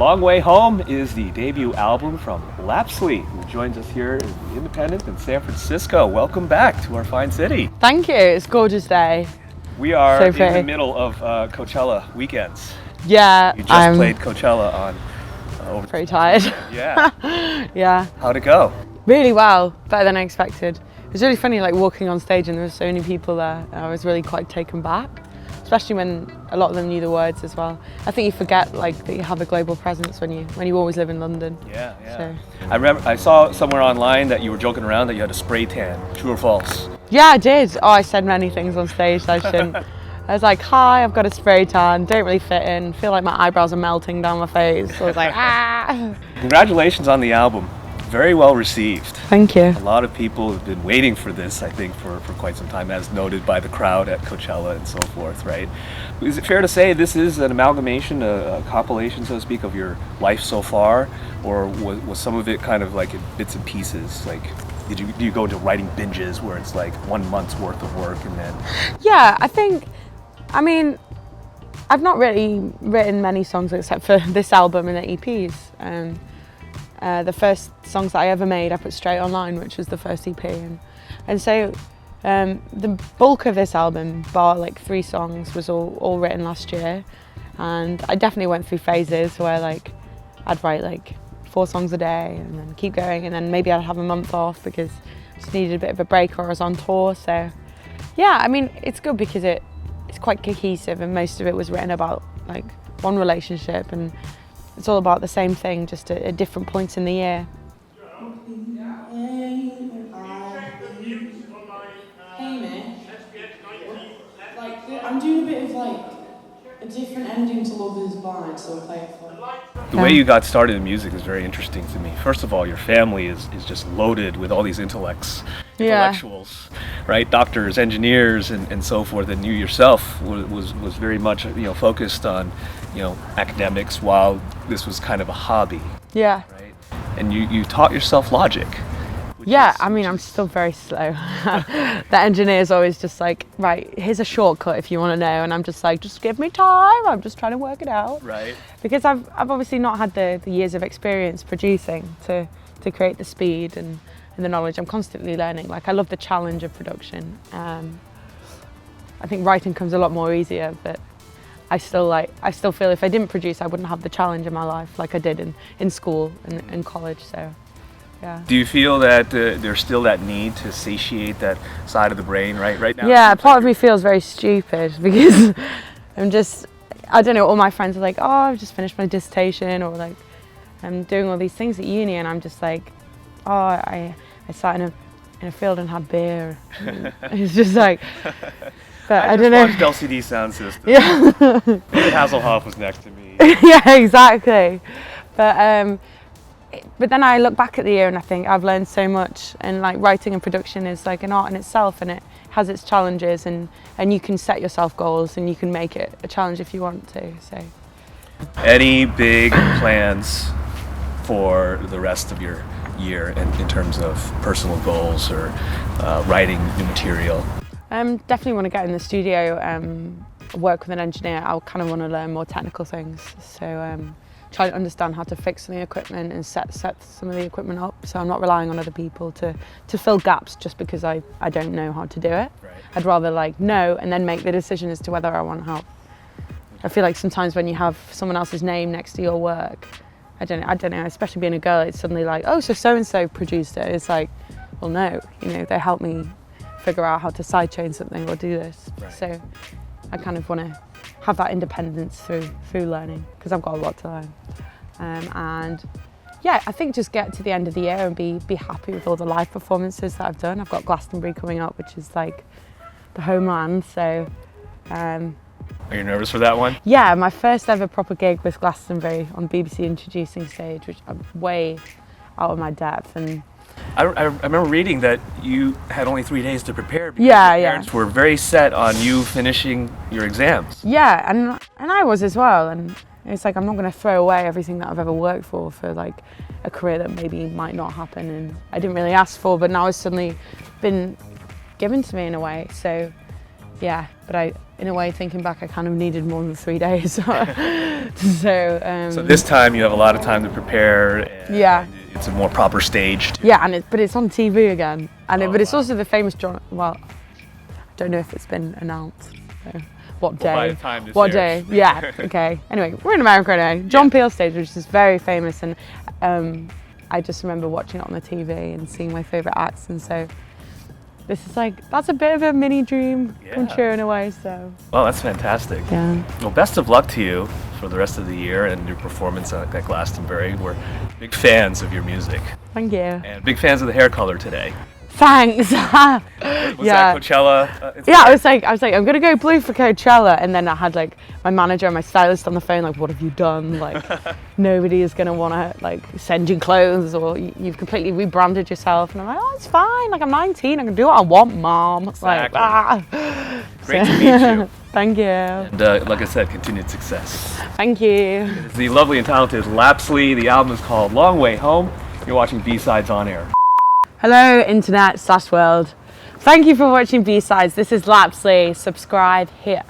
Long Way Home is the debut album from Lapsley, who joins us here in the Independent in San Francisco. Welcome back to our fine city. Thank you, it's a gorgeous day. We are in pretty. the middle of Coachella weekends. Yeah, You just played Coachella on pretty tired. Yeah. Yeah, How'd it go? really well, better than I expected. It was really funny, like walking on stage and there were so many people there. I was really quite taken back, especially when a lot of them knew the words as well. I think you forget like that you have a global presence when you always live in London. Yeah. So. I remember I saw somewhere online that you were joking around that you had a spray tan. True or false? Yeah, I did. Oh, I said many things on stage that I shouldn't. I was like, hi, I've got a spray tan, don't really fit in, feel like my eyebrows are melting down my face. So I was like, ah. Congratulations on the album. Very well received. Thank you. A lot of people have been waiting for this, I think, for quite some time, as noted by the crowd at Coachella and so forth, right? Is it fair to say this is an amalgamation, a compilation, so to speak, of your life so far? Or was some of it kind of like in bits and pieces? Like, do you go into writing binges where it's like 1 month's worth of work and then... Yeah, I mean, I've not really written many songs except for this album and the EPs. The first songs that I ever made I put straight online, which was the first EP, and so the bulk of this album, bar like 3 songs, was all written last year. And I definitely went through phases where like I'd write like 4 songs a day and then keep going, and then maybe I'd have a month off because I just needed a bit of a break or I was on tour. So yeah, I mean, it's good because it's quite cohesive and most of it was written about like one relationship, and it's all about the same thing, just at different points in the year. I'm doing a bit of like a different ending to Love Is Blind, so we'll play it for you. The way you got started in music is very interesting to me. First of all, your family is just loaded with all these intellectuals, right? Doctors, engineers, and so forth. And you yourself was very much focused on academics, while this was kind of a hobby. Yeah. Right. And you taught yourself logic. Yeah, I mean, I'm still very slow. The engineer's always just like, right, here's a shortcut if you want to know, and I'm just like, just give me time. I'm just trying to work it out. Right. Because I've obviously not had the years of experience producing to create the speed and the knowledge. I'm constantly learning. Like, I love the challenge of production. I think writing comes a lot more easier, but I still feel if I didn't produce, I wouldn't have the challenge in my life like I did in school and in college. So. Yeah. Do you feel that there's still that need to satiate that side of the brain right now? Yeah, part of me feels very stupid because I don't know, all my friends are like, oh, I've just finished my dissertation, or like I'm doing all these things at uni, and I'm just like, oh, I sat in a field and had beer. It's just like, but I don't know. I just watched LCD Sound System. Yeah. David Hasselhoff was next to me. Yeah, exactly. But then I look back at the year and I think I've learned so much, and like writing and production is like an art in itself, and it has its challenges, and you can set yourself goals and you can make it a challenge if you want to. So, any big plans for the rest of your year in terms of personal goals or writing new material? Definitely want to get in the studio, work with an engineer. I kind of want to learn more technical things. So. Try to understand how to fix some of the equipment and set some of the equipment up, so I'm not relying on other people to fill gaps just because I don't know how to do it. Right. I'd rather like know and then make the decision as to whether I want help. I feel like sometimes when you have someone else's name next to your work, I don't know, especially being a girl, it's suddenly like, oh, so and so produced it. It's like, well, no, they helped me figure out how to sidechain something or do this. Right. So I kind of want to have that independence through learning, because I've got a lot to learn. And yeah, I think just get to the end of the year and be happy with all the live performances that I've done. I've got Glastonbury coming up, which is like the homeland. So, are you nervous for that one? Yeah, my first ever proper gig was Glastonbury on BBC Introducing Stage, which I'm way out of my depth. And I remember reading that you had only 3 days to prepare because your parents were very set on you finishing your exams. Yeah, and I was as well. And it's like, I'm not going to throw away everything that I've ever worked for like a career that maybe might not happen and I didn't really ask for, but now it's suddenly been given to me in a way. So yeah, but in a way, thinking back, I kind of needed more than 3 days. So this time you have a lot of time to prepare. And yeah. It's a more proper stage. Yeah, but it's on TV again, but it's also the famous John. Well, I don't know if it's been announced. So. What day? By the time this what airs. day? Yeah. Okay. Anyway, we're in America now. John Peel stage, which is very famous, and I just remember watching it on the TV and seeing my favourite acts, and so this is that's a bit of a mini dream come true in a way. So. Well, that's fantastic. Yeah. Well, best of luck to you for the rest of the year and your performance at Glastonbury. We're big fans of your music. Thank you. And big fans of the hair color today. Thanks. Was that Coachella? Yeah, I was like, I'm gonna go blue for Coachella, and then I had my manager and my stylist on the phone, what have you done? Nobody is gonna wanna send you clothes, or you've completely rebranded yourself. And I'm like, oh, it's fine. I'm 19. I can do what I want, Mom. Exactly. Great to meet you. Thank you. And like I said, continued success. Thank you. It's the lovely and talented Lapsley. The album is called Long Way Home. You're watching B-Sides on Air. Hello, internet / world. Thank you for watching B-Sides. This is Lapsley. Subscribe here.